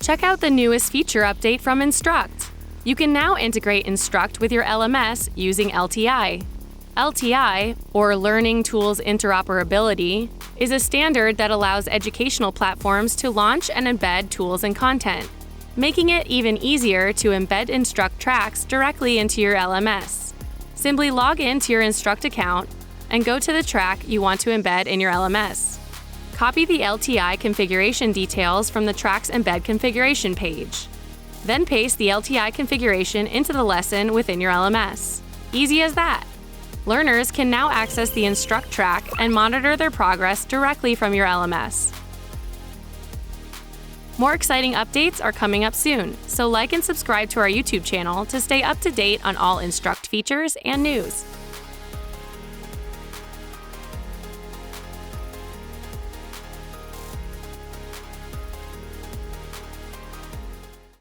Check out the newest feature update from Instruqt. You can now integrate Instruqt with your LMS using LTI. LTI, or Learning Tools Interoperability, is a standard that allows educational platforms to launch and embed tools and content, making it even easier to embed Instruqt tracks directly into your LMS. Simply log into your Instruqt account and go to the track you want to embed in your LMS. Copy the LTI configuration details from the track's embed configuration page. Then paste the LTI configuration into the lesson within your LMS. Easy as that! Learners can now access the Instruqt track and monitor their progress directly from your LMS. More exciting updates are coming up soon, so like and subscribe to our YouTube channel to stay up to date on all Instruqt features and news.